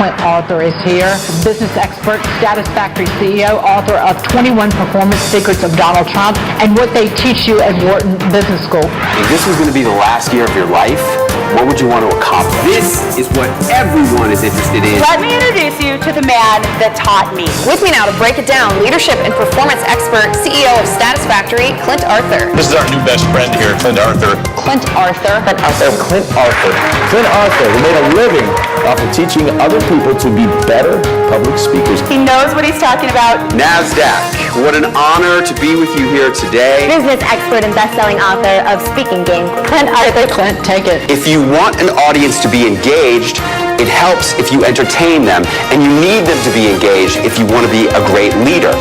Clint Arthur is here, business expert, Satisfactory CEO, author of 21 Performance Secrets of Donald Trump, and what they teach you at Wharton Business School. If this was going to be the last year of your life, what would you want to accomplish? This is what everyone is interested in. Let me introduce you to the man that taught me. With me now to break it down, leadership and performance expert, CEO of Satisfactory, Clint Arthur. This is our new best friend here, Clint Arthur. Clint Arthur. Clint Arthur. Clint Arthur. Clint Arthur, who made a living off of teaching other people to be better public speakers. He knows what he's talking about. NASDAQ, what an honor to be with you here today. Business expert and best-selling author of Speaking Game, Clint Arthur. Clint, take it. If you want an audience to be engaged, it helps if you entertain them, and you need them to be engaged if you want to be a great leader.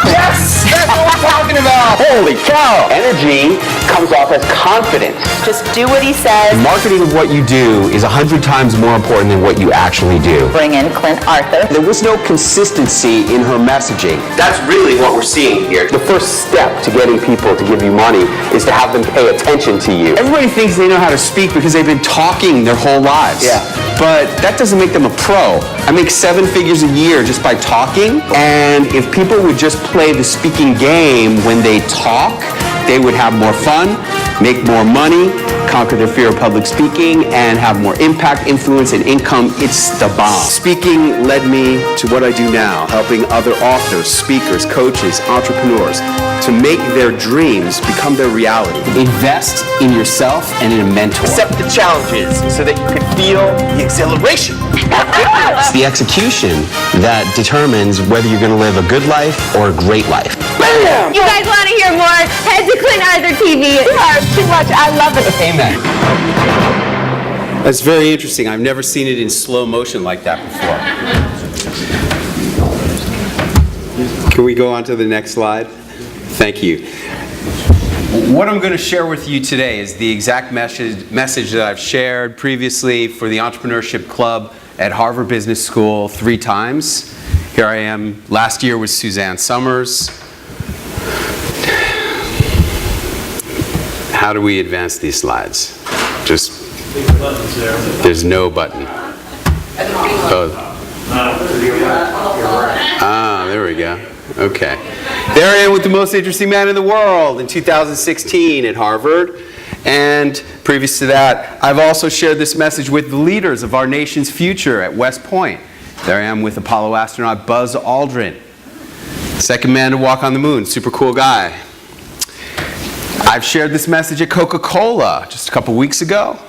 Yes! That's what we're talking about! Holy cow! Energy comes off as confidence. Just do what he says. Marketing of what you do is 100 times more important than what you actually do. Bring in Clint Arthur. There was no consistency in her messaging. That's really what we're seeing here. The first step to getting people to give you money is to have them pay attention to you. Everybody thinks they know how to speak because they've been talking their whole lives. Yeah. But that doesn't make them a pro. I make 7 figures a year just by talking, and if people would just play the speaking game when they talk, they would have more fun, make more money, conquer their fear of public speaking, and have more impact, influence, and income. It's the bomb. Speaking led me to what I do now, helping other authors, speakers, coaches, entrepreneurs to make their dreams become their reality. Invest in yourself and in a mentor. Accept the challenges so that you can feel the exhilaration. It's the execution that determines whether you're going to live a good life or a great life. You guys want to hear more? Head to Clint Arthur TV. Too much. I love it. Amen. That's very interesting. I've never seen it in slow motion like that before. Can we go on to the next slide? Thank you. What I'm going to share with you today is the exact message that I've shared previously for the Entrepreneurship Club at Harvard Business School 3 times. Here I am. Last year was Suzanne Summers. How do we advance these slides? Just, there's no button. Oh. Ah, there we go. Okay. There I am with the most interesting man in the world in 2016 at Harvard. And previous to that, I've also shared this message with the leaders of our nation's future at West Point. There I am with Apollo astronaut Buzz Aldrin. Second man to walk on the moon, super cool guy. I've shared this message at Coca-Cola just a couple weeks ago.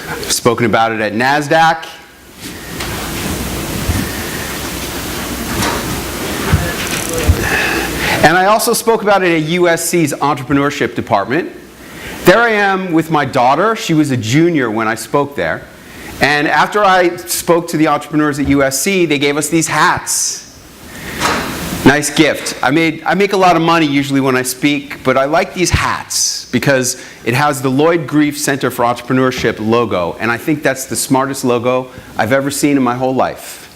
I've spoken about it at NASDAQ. And I also spoke about it at USC's entrepreneurship department. There I am with my daughter. She was a junior when I spoke there. And after I spoke to the entrepreneurs at USC, they gave us these hats. Nice gift. I make a lot of money usually when I speak, but I like these hats because it has the Lloyd Grief Center for Entrepreneurship logo, and I think that's the smartest logo I've ever seen in my whole life.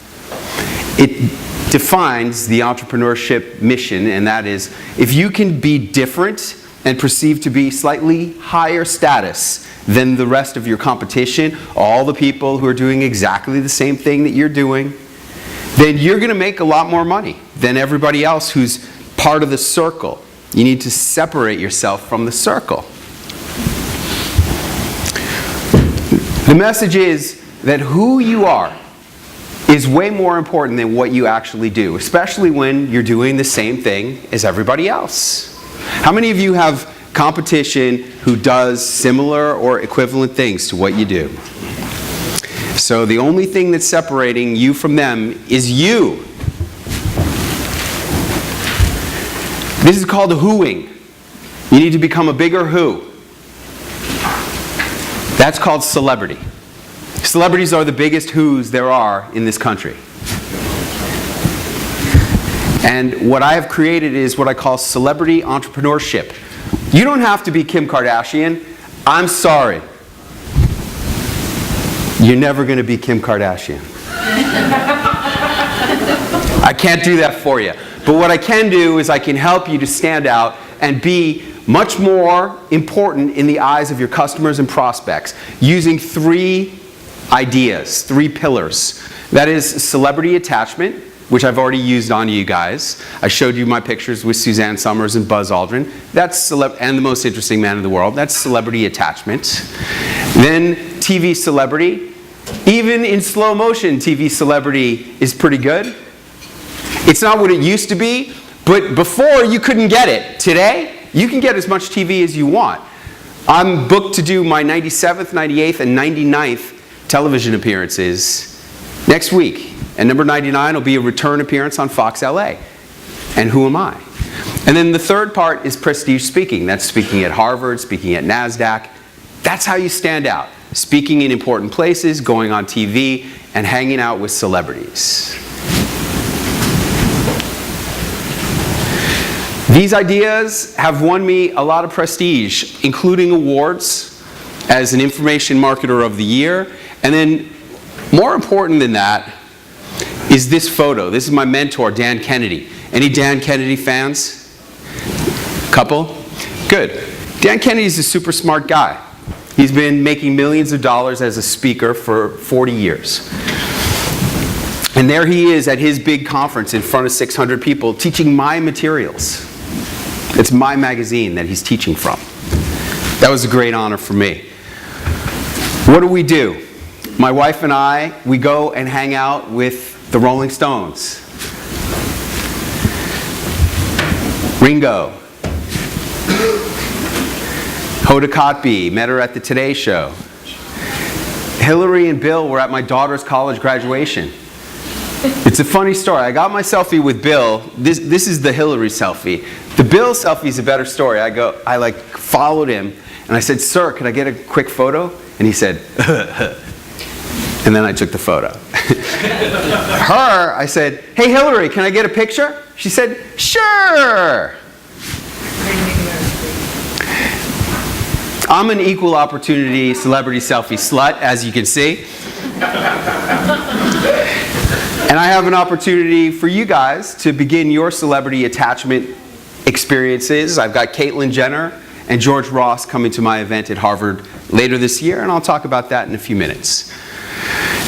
It defines the entrepreneurship mission, and that is, if you can be different and perceived to be slightly higher status than the rest of your competition, all the people who are doing exactly the same thing that you're doing, then you're going to make a lot more money than everybody else who's part of the circle. You need to separate yourself from the circle. The message is that who you are is way more important than what you actually do, especially when you're doing the same thing as everybody else. How many of you have competition who does similar or equivalent things to what you do? So the only thing that's separating you from them is you. This is called whoing. You need to become a bigger who. That's called celebrity. Celebrities are the biggest who's there are in this country. And what I have created is what I call celebrity entrepreneurship. You don't have to be Kim Kardashian. I'm sorry. You're never going to be Kim Kardashian. I can't do that for you. But what I can do is I can help you to stand out and be much more important in the eyes of your customers and prospects using 3 ideas, 3 pillars. That is celebrity attachment, which I've already used on you guys. I showed you my pictures with Suzanne Summers and Buzz Aldrin. That's and the most interesting man in the world. That's celebrity attachment. Then TV celebrity. Even in slow motion, TV celebrity is pretty good. It's not what it used to be, but before you couldn't get it. Today, you can get as much TV as you want. I'm booked to do my 97th, 98th, and 99th television appearances next week. And number 99 will be a return appearance on Fox LA. And who am I? And then the third part is prestige speaking. That's speaking at Harvard, speaking at NASDAQ. That's how you stand out. Speaking in important places, going on TV, and hanging out with celebrities. These ideas have won me a lot of prestige, including awards as an information marketer of the year. And then, more important than that, is this photo. This is my mentor, Dan Kennedy. Any Dan Kennedy fans? Couple? Good. Dan Kennedy's a super smart guy. He's been making millions of dollars as a speaker for 40 years. And there he is at his big conference in front of 600 people teaching my materials. It's my magazine that he's teaching from. That was a great honor for me. What do? My wife and I, we go and hang out with the Rolling Stones. Ringo. Hoda Kotb, met her at the Today Show. Hillary and Bill were at my daughter's college graduation. It's a funny story. I got my selfie with Bill. This is the Hillary selfie. The Bill selfie is a better story. I like followed him and I said, "Sir, can I get a quick photo?" And he said, and then I took the photo. Her, I said, "Hey Hillary, can I get a picture?" She said, "Sure." I'm an equal opportunity celebrity selfie slut, as you can see. And I have an opportunity for you guys to begin your celebrity attachment experiences. I've got Caitlyn Jenner and George Ross coming to my event at Harvard later this year, and I'll talk about that in a few minutes.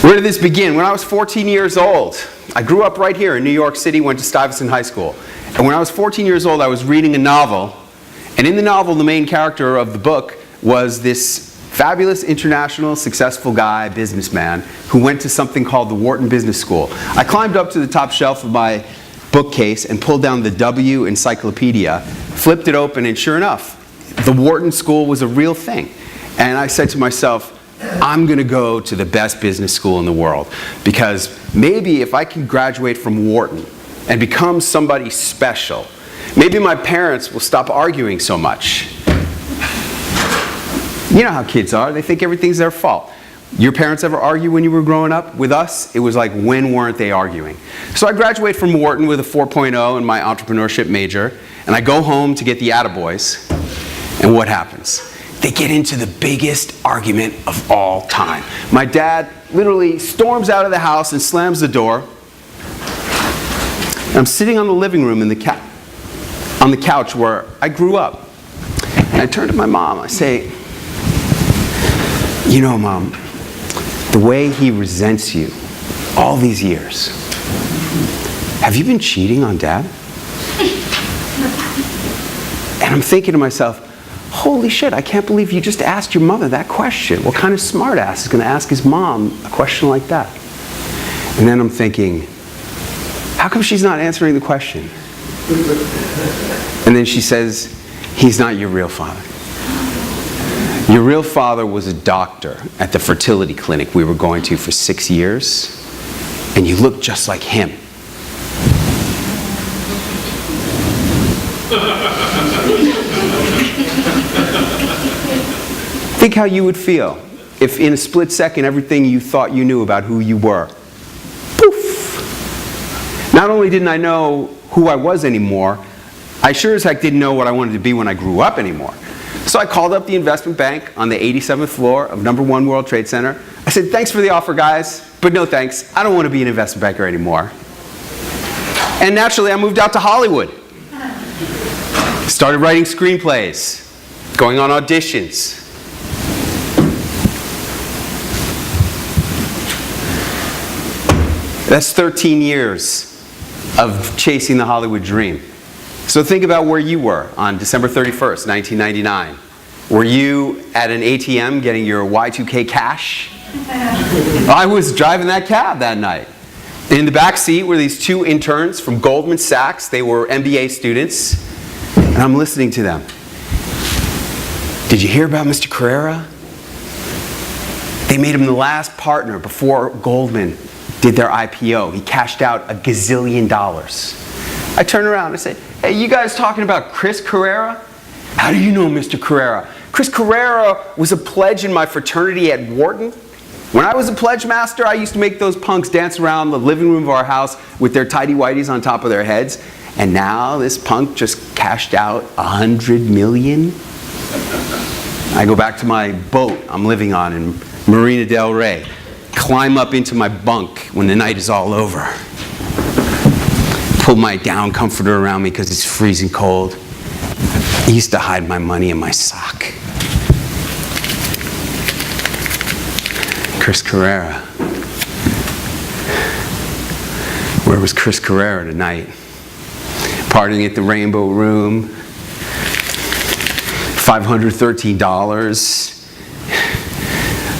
Where did this begin? When I was 14 years old. I grew up right here in New York City, went to Stuyvesant High School. And when I was 14 years old, I was reading a novel. And in the novel, the main character of the book was this fabulous, international, successful guy, businessman, who went to something called the Wharton Business School. I climbed up to the top shelf of my bookcase and pulled down the W encyclopedia, flipped it open, and sure enough, the Wharton School was a real thing. And I said to myself, I'm going to go to the best business school in the world, because maybe if I can graduate from Wharton and become somebody special, maybe my parents will stop arguing so much. You know how kids are. They think everything's their fault. Your parents ever argue when you were growing up? With us, it was like, when weren't they arguing? So I graduate from Wharton with a 4.0 in my entrepreneurship major, and I go home to get the attaboys, and what happens? They get into the biggest argument of all time. My dad literally storms out of the house and slams the door. And I'm sitting on the living room on the couch where I grew up. And I turn to my mom, I say, "You know, Mom, the way he resents you all these years, have you been cheating on Dad?" And I'm thinking to myself, holy shit, I can't believe you just asked your mother that question. What kind of smart ass is going to ask his mom a question like that? And then I'm thinking, how come she's not answering the question? And then she says, "He's not your real father. Your real father was a doctor at the fertility clinic we were going to for 6 years, and you look just like him." Think how you would feel if in a split second everything you thought you knew about who you were, poof. Not only didn't I know who I was anymore, I sure as heck didn't know what I wanted to be when I grew up anymore. So I called up the investment bank on the 87th floor of number 1 World Trade Center. I said, "Thanks for the offer, guys, but no thanks. I don't want to be an investment banker anymore." And naturally, I moved out to Hollywood. Started writing screenplays, going on auditions. That's 13 years of chasing the Hollywood dream. So think about where you were on December 31st, 1999. Were you at an ATM getting your Y2K cash? I was driving that cab that night. In the back seat were these two interns from Goldman Sachs. They were MBA students, and I'm listening to them. Did you hear about Mr. Carrera? They made him the last partner before Goldman did their IPO. He cashed out $1 gazillion. I turned around and said, hey, you guys talking about Chris Carrera? How do you know Mr. Carrera? Chris Carrera was a pledge in my fraternity at Wharton. When I was a pledge master, I used to make those punks dance around the living room of our house with their tighty-whities on top of their heads. And now this punk just cashed out $100 million. I go back to my boat I'm living on in Marina del Rey, climb up into my bunk when the night is all over, pull my down comforter around me because it's freezing cold. I used to hide my money in my sock. Chris Carrera. Where was Chris Carrera tonight? Partying at the Rainbow Room. $513.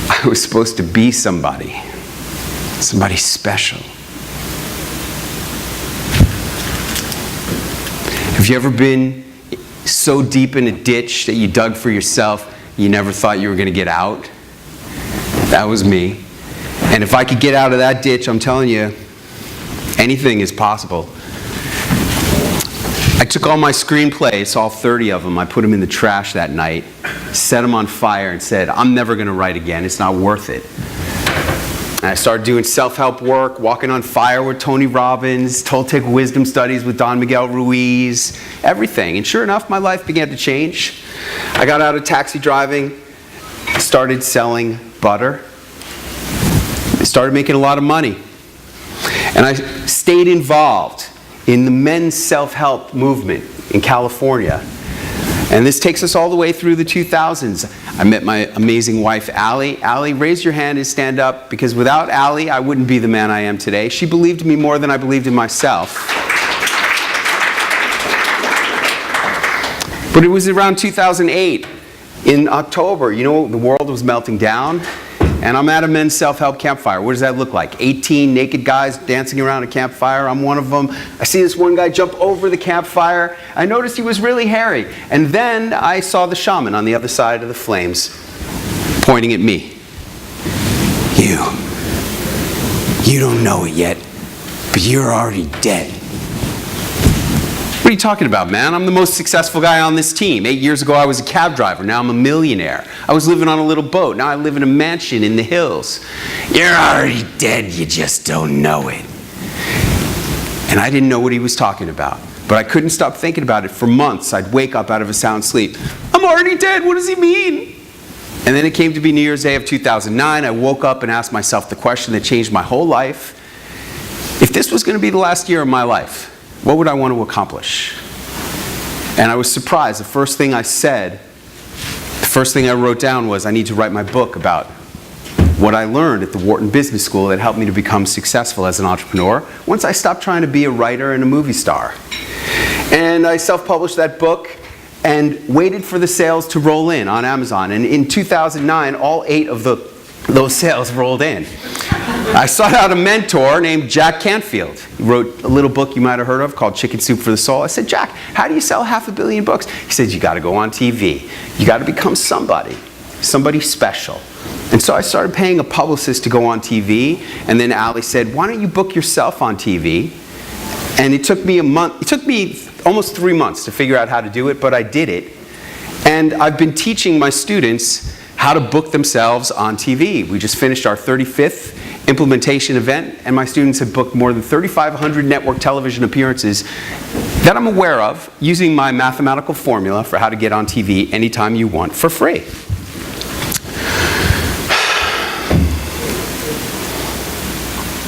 I was supposed to be somebody special. Have you ever been so deep in a ditch that you dug for yourself, you never thought you were going to get out? That was me. And if I could get out of that ditch, I'm telling you, anything is possible. I took all my screenplays, all 30 of them, I put them in the trash that night, set them on fire and said, I'm never going to write again, it's not worth it. And I started doing self-help work, walking on fire with Tony Robbins, Toltec wisdom studies with Don Miguel Ruiz, everything. And sure enough, my life began to change. I got out of taxi driving, started selling butter, started making a lot of money. And I stayed involved in the men's self-help movement in California. And this takes us all the way through the 2000s. I met my amazing wife, Allie. Allie, raise your hand and stand up, because without Allie, I wouldn't be the man I am today. She believed in me more than I believed in myself. But it was around 2008, in October, you know, the world was melting down. And I'm at a men's self-help campfire. What does that look like? 18 naked guys dancing around a campfire. I'm one of them. I see this one guy jump over the campfire. I noticed he was really hairy. And then I saw the shaman on the other side of the flames pointing at me. You don't know it yet, but you're already dead. What are you talking about, man? I'm the most successful guy on this team. 8 years ago, I was a cab driver. Now I'm a millionaire. I was living on a little boat. Now I live in a mansion in the hills. You're already dead. You just don't know it. And I didn't know what he was talking about. But I couldn't stop thinking about it for months. I'd wake up out of a sound sleep. I'm already dead. What does he mean? And then it came to be New Year's Day of 2009. I woke up and asked myself the question that changed my whole life. If this was going to be the last year of my life, what would I want to accomplish? And I was surprised. The first thing I wrote down was, I need to write my book about what I learned at the Wharton Business School that helped me to become successful as an entrepreneur once I stopped trying to be a writer and a movie star. And I self-published that book and waited for the sales to roll in on Amazon. And in 2009, all 8 of those sales rolled in. I sought out a mentor named Jack Canfield. He wrote a little book you might have heard of called Chicken Soup for the Soul. I said, Jack, how do you sell 500 million books? He said, you got to go on TV. You got to become somebody special. And so I started paying a publicist to go on TV. And then Allie said, why don't you book yourself on TV? And it took me almost 3 months to figure out how to do it, but I did it. And I've been teaching my students how to book themselves on TV. We just finished our 35th implementation event, and my students have booked more than 3,500 network television appearances that I'm aware of, using my mathematical formula for how to get on TV anytime you want for free.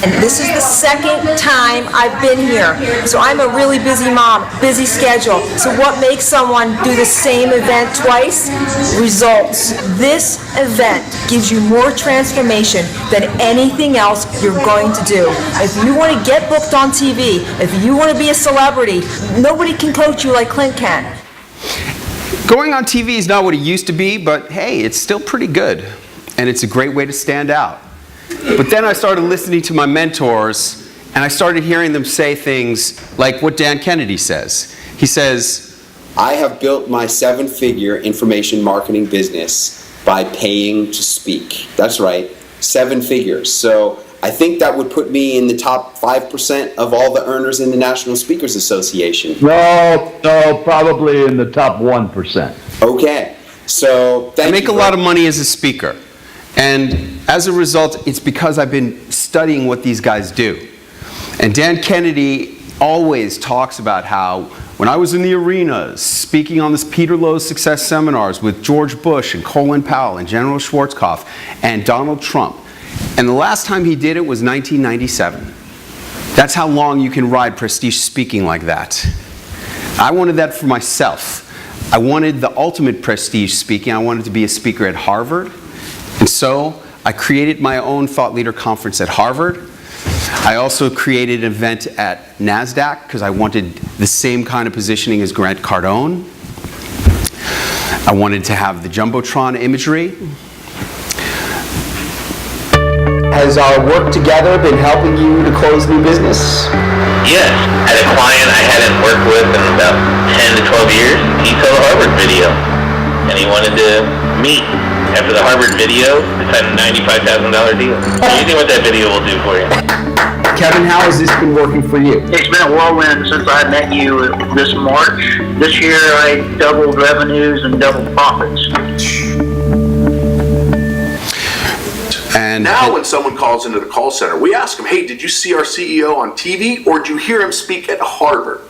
And this is the second time I've been here. So I'm a really busy mom, busy schedule. So what makes someone do the same event twice? Results. This event gives you more transformation than anything else you're going to do. If you want to get booked on TV, if you want to be a celebrity, nobody can coach you like Clint can. Going on TV is not what it used to be, but hey, it's still pretty good. And it's a great way to stand out. But then I started listening to my mentors, and I started hearing them say things like what Dan Kennedy says. He says, I have built my 7-figure information marketing business by paying to speak. That's right, 7 figures. So I think that would put me in the top 5% of all the earners in the National Speakers Association. No, probably in the top 1%. Okay, so I make a lot of money as a speaker. And as a result, it's because I've been studying what these guys do. And Dan Kennedy always talks about how when I was in the arenas, speaking on this Peter Lowe's Success Seminars with George Bush and Colin Powell and General Schwarzkopf and Donald Trump, and the last time he did it was 1997. That's how long you can ride prestige speaking like that. I wanted that for myself. I wanted the ultimate prestige speaking. I wanted to be a speaker at Harvard. And so I created my own thought leader conference at Harvard. I also created an event at NASDAQ because I wanted the same kind of positioning as Grant Cardone. I wanted to have the Jumbotron imagery. Has our work together been helping you to close new business? Yes. I had a client I hadn't worked with in about 10 to 12 years. He saw the Harvard video, and he wanted to meet. After the Harvard video, it's a $95,000 deal. What do you think what that video will do for you? Kevin, how has this been working for you? It's been a whirlwind since I met you this March. This year I doubled revenues and doubled profits. And now when someone calls into the call center, we ask them, hey, did you see our CEO on TV or did you hear him speak at Harvard?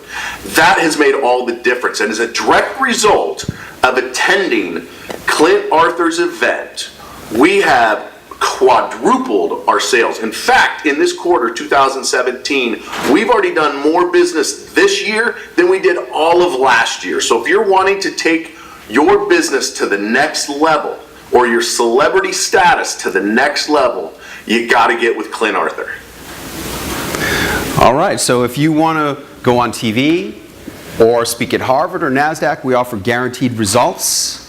That has made all the difference and is a direct result of attending Clint Arthur's event. We have quadrupled our sales. In fact, in this quarter, 2017, we've already done more business this year than we did all of last year. So if you're wanting to take your business to the next level or your celebrity status to the next level, you got to get with Clint Arthur. All right, so if you want to go on TV or speak at Harvard or NASDAQ, we offer guaranteed results.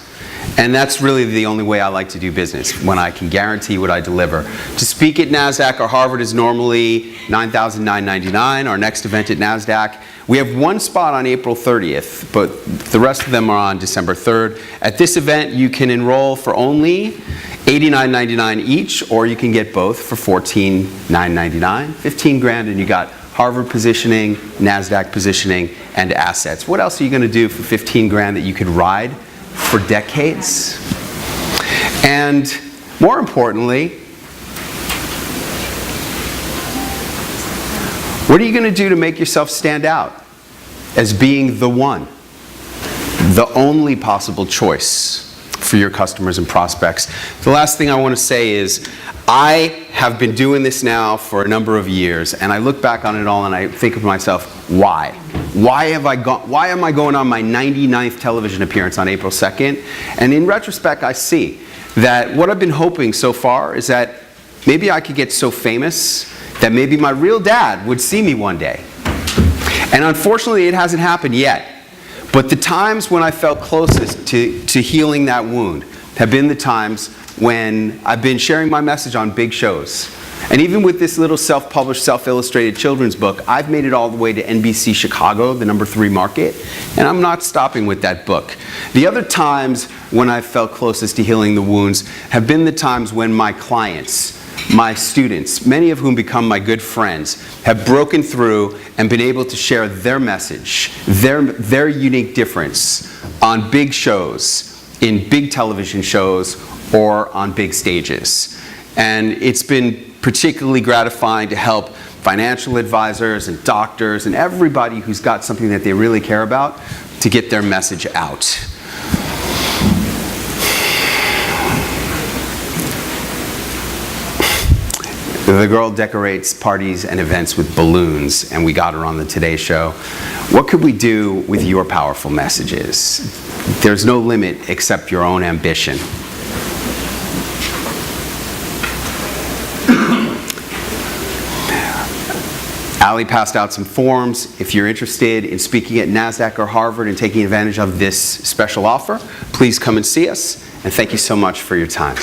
And that's really the only way I like to do business, when I can guarantee what I deliver. To speak at NASDAQ or Harvard is normally $9,999. Our next event at NASDAQ, we have one spot on April 30th, but the rest of them are on December 3rd. At this event, you can enroll for only $89.99 each, or you can get both for $14,999, 15 grand, and you got Harvard positioning, NASDAQ positioning, and assets. What else are you going to do for 15 grand that you could ride for decades? And more importantly, what are you going to do to make yourself stand out as being the one, the only possible choice for your customers and prospects? The last thing I want to say is I have been doing this now for a number of years, and I look back on it all and I think of myself, why? Why am I going on my 99th television appearance on April 2nd? And in retrospect, I see that what I've been hoping so far is that maybe I could get so famous that maybe my real dad would see me one day. And unfortunately, it hasn't happened yet. But the times when I felt closest to healing that wound have been the times when I've been sharing my message on big shows. And even with this little self-published, self-illustrated children's book, I've made it all the way to NBC Chicago, the #3 market, and I'm not stopping with that book. The other times when I felt closest to healing the wounds have been the times when my clients, my students, many of whom become my good friends, have broken through and been able to share their message, their unique difference on big shows, in big television shows, or on big stages. And it's been particularly gratifying to help financial advisors and doctors and everybody who's got something that they really care about to get their message out. The girl decorates parties and events with balloons, and we got her on the Today Show. What could we do with your powerful messages? There's no limit except your own ambition. Ali passed out some forms. If you're interested in speaking at NASDAQ or Harvard and taking advantage of this special offer, please come and see us. And thank you so much for your time.